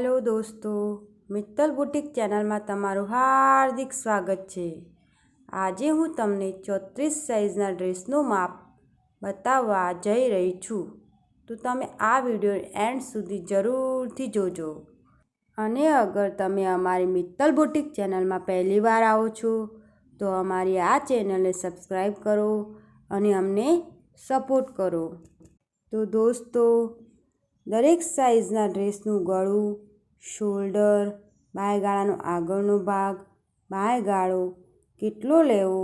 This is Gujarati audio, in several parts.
હેલો દોસ્તો, મિત્તલ બુટીક ચેનલમાં તમારું હાર્દિક સ્વાગત છે। આજે હું તમને 34 સાઇઝના ડ્રેસનું માપ બતાવવા જઈ રહી છું, તો તમે આ વિડીયો એન્ડ સુધી જરૂરથી જોજો। અને અગર તમે અમારી મિત્તલ બુટીક ચેનલમાં પહેલી વાર આવો છો તો અમારી આ ચેનલને સબસ્ક્રાઈબ કરો અને અમને સપોર્ટ કરો। તો દોસ્તો, દરેક સાઇઝના ડ્રેસનું ગળું, શોલ્ડર, બાયગાળાનો આગળનો ભાગ, બાયગાળો કેટલો લેવો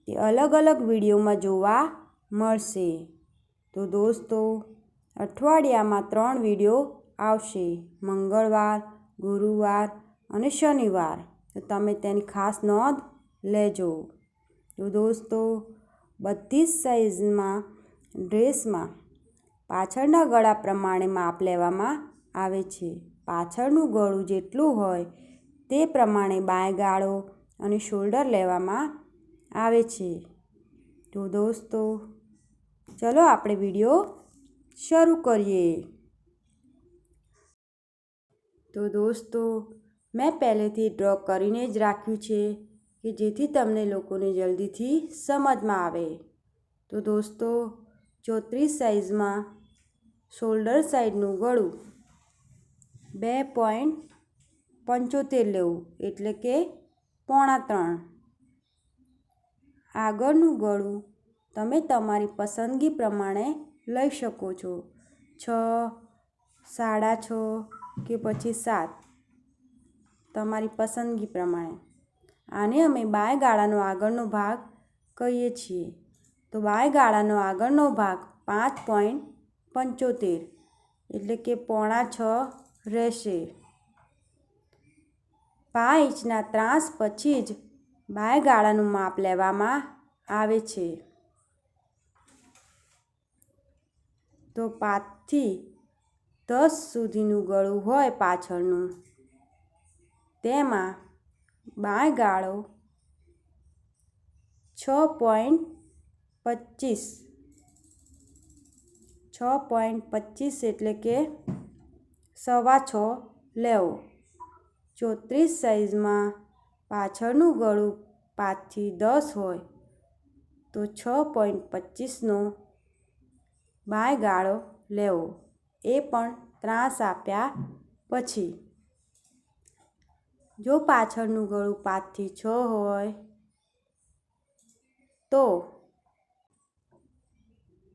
તે અલગ અલગ વિડીયોમાં જોવા મળશે। તો દોસ્તો, અઠવાડિયામાં 3 વિડીયો આવશે, મંગળવાર, ગુરુવાર અને શનિવાર, તો તમે તેની ખાસ નોંધ લેજો। તો દોસ્તો, બધી જ સાઇઝમાં ડ્રેસમાં પાછળના ગળા પ્રમાણે માપ લેવામાં આવે છે। પાછળનું ગળું જેટલું હોય તે પ્રમાણે બાયગાળો અને શોલ્ડર લેવામાં આવે છે। તો દોસ્તો, ચલો આપણે વિડીયો શરૂ કરીએ। તો દોસ્તો, મેં પહેલેથી ડ્રો કરીને જ રાખ્યું છે કે જેથી તમને લોકોને જલ્દીથી સમજમાં આવે। તો દોસ્તો, 34 સાઇઝમાં શોલ્ડર સાઈડનું ગળું 2.75 લેવું, એટલે કે 2.25। આગળનું ગળું તમે તમારી પસંદગી પ્રમાણે લઈ શકો છો, 6, 6.5 કે પછી 7, તમારી પસંદગી પ્રમાણે। આને અમે બાયગાળાનો આગળનો ભાગ કહીએ છીએ। તો બાયગાળાનો આગળનો ભાગ 5.75 એટલે કે 5.5 રહેશે। 5 ઇંચના ત્રાસ પછી જ બાયગાળાનું માપ લેવામાં આવે છે। તો 5 થી 10 સુધીનું ગળું હોય પાછળનું, તેમાં બાયગાળો 6.25 એટલે કે 6.25 લેવો। 34 સાઇઝમાં પાછળનું ગળું 5 થી 10 હોય તો 6.25નો બાયગાળો લેવો, એ પણ ત્રાસ આપ્યા પછી। જો પાછળનું ગળું 5 થી 6 હોય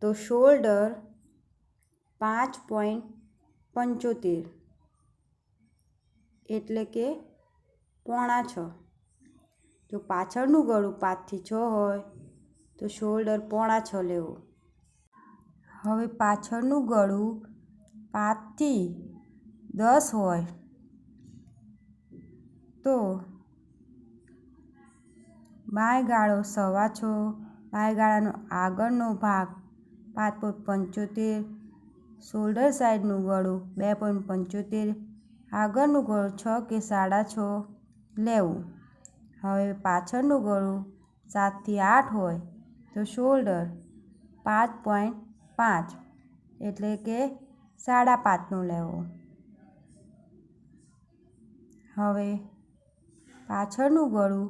તો શોલ્ડર 5.75 એટલે કે 5.5। જો પાછળનું ગળું 5 થી 6 હોય તો શોલ્ડર 5.5 લેવો। હવે પાછળનું ગળું 5 થી 10 હોય તો બાયગાળો 6.25, બાયગાળાનો આગળનો ભાગ 5.75, શોલ્ડર સાઈડનું ગળું 2.75, આગળનું ગળું 6 કે 6.5 લેવું। હવે પાછળનું ગળું 7 થી 8 હોય તો શોલ્ડર 5.5 એટલે કે 5.5 લેવો। હવે પાછળનું ગળું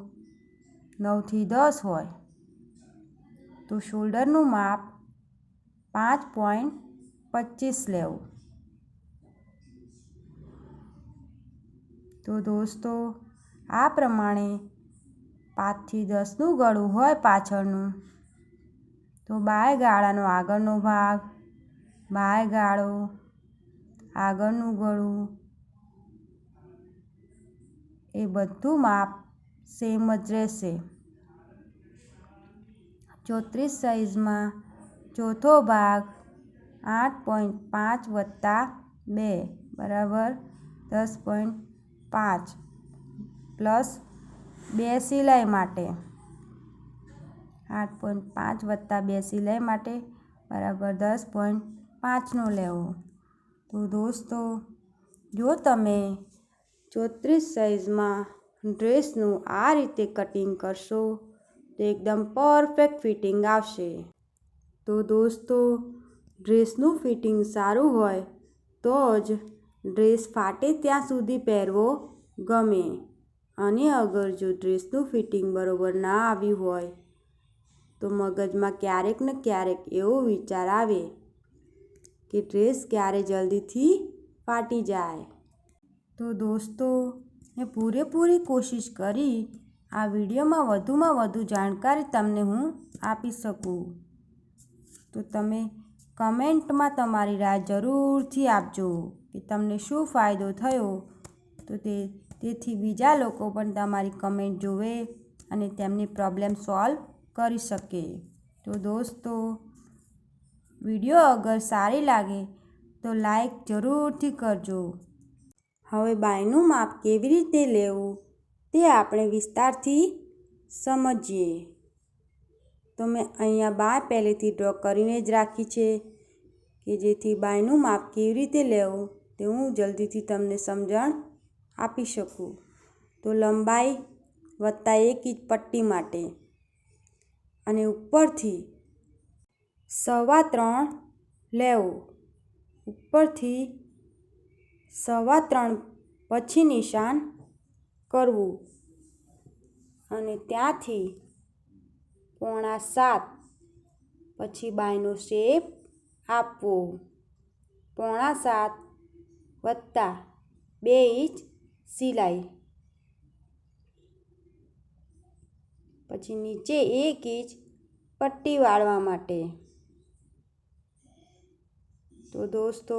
9 થી 10 હોય તો શોલ્ડરનું માપ 5.25 લેવું। તો દોસ્તો, આ પ્રમાણે 5 થી 10નું ગળું હોય પાછળનું, તો બાયગાળાનો આગળનો ભાગ, બાયગાળો, આગળનું ગળું એ બધું માપ સેમ જ રહેશે। 34 સાઇઝમાં ચોથો ભાગ 8.5 વત્તા 2 બરાબર 10.5 પ્લસ 2 સિલાઈ માટે, 8.5 વત્તા 2 સિલાઈ માટે બરાબર 10.5નો લેવો। તો દોસ્તો, જો તમે 34 સાઇઝમાં ડ્રેસનું આ રીતે કટિંગ કરશો તો એકદમ પરફેક્ટ ફિટિંગ આવશે। તો દોસ્તો, ડ્રેસનું ફિટિંગ સારું હોય તો જ ડ્રેસ ફાટે ત્યાં સુધી પહેરવો ગમે. અને અગર જો ડ્રેસનું ફિટિંગ બરોબર ના આવ્યું હોય તો મગજમાં ક્યારેક ને ક્યારેક એવો વિચાર આવે કે ડ્રેસ ક્યારે જલ્દીથી ફાટી જાય. તો દોસ્તો, મેં પૂરેપૂરી કોશિશ કરી આ વિડીયોમાં વધુમાં વધુ જાણકારી તમને હું આપી શકું. તો તમે કમેન્ટમાં તમારી રાય જરૂરથી આપજો કે તમને શું ફાયદો થયો. તો તેથી બીજા લોકો પણ તમારી કમેન્ટ જોવે અને તેમની પ્રોબ્લેમ સોલ્વ કરી શકે. તો દોસ્તો, વિડીયો અગર સારી લાગે તો લાઈક જરૂરથી કરજો. હવે બાયનું માપ કેવી રીતે લેવું તે આપણે વિસ્તારથી સમજીએ. તો મેં અહીંયા બાય પહેલેથી ડ્રો કરીને જ રાખી છે કે જેથી બાયનું માપ કેવી રીતે લેવું તે હું જલ્દીથી તમને સમજણ આપી શકું. તો લંબાઈ વત્તા 1 ઇંચ પટ્ટી માટે અને ઉપરથી 3.25 લેવું. ઉપરથી 3.25 પછી નિશાન કરવું અને ત્યાંથી 6.25 પછી બાયનો શેપ આપવો. 6.25 વત્તા 2 ઇંચ સિલાઈ, પછી નીચે 1 ઇંચ પટ્ટી વાળવા માટે. તો દોસ્તો,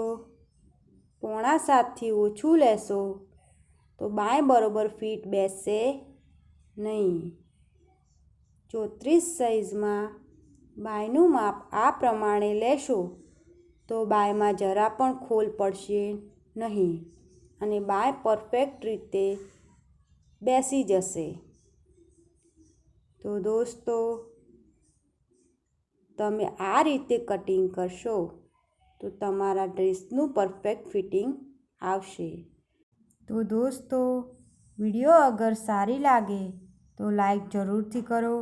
6.25 થી ઓછું લેશો તો બાય બરોબર ફિટ બેસશે નહીં. 34 સાઇઝમાં બાયનું માપ આ પ્રમાણે લેશો તો બાયમાં જરા પણ ખોલ પડશે નહીં અને બાય પરફેક્ટ રીતે બેસી જશે. તો દોસ્તો, તમે આ રીતે કટિંગ કરશો તો તમારા ડ્રેસનું પરફેક્ટ ફિટિંગ આવશે. તો દોસ્તો, વિડીયો અગર સારી લાગે તો લાઈક જરૂરથી કરો.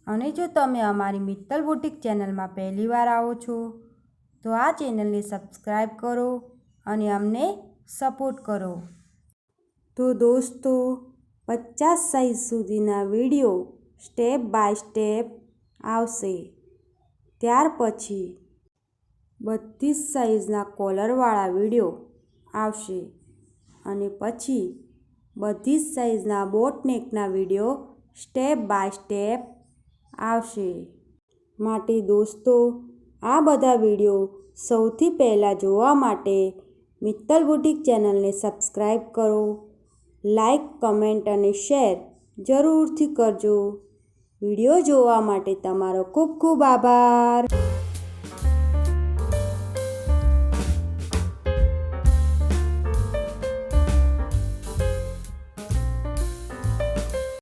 અને જો તમે અમારી મિત્તલ બુટીક ચેનલમાં પહેલીવાર આવો છો તો આ ચેનલને સબસ્ક્રાઈબ કરો અને અમને સપોર્ટ કરો. તો દોસ્તો, 50 સાઇઝ સુધીના વિડીયો સ્ટેપ બાય સ્ટેપ આવશે. ત્યાર પછી 32 સાઇઝના કોલરવાળા વિડીયો આવશે અને પછી બધી જ સાઇઝના બોટનેકના વિડીયો સ્ટેપ બાય સ્ટેપ આવશે. માટે દોસ્તો, આ બધા વિડીયો સૌથી પહેલાં જોવા માટે મિત્તલ બુટીક ચેનલને સબસ્ક્રાઈબ કરો. લાઈક, કમેન્ટ અને શેર જરૂરથી કરજો. વિડીયો જોવા માટે તમારો ખૂબ ખૂબ આભાર.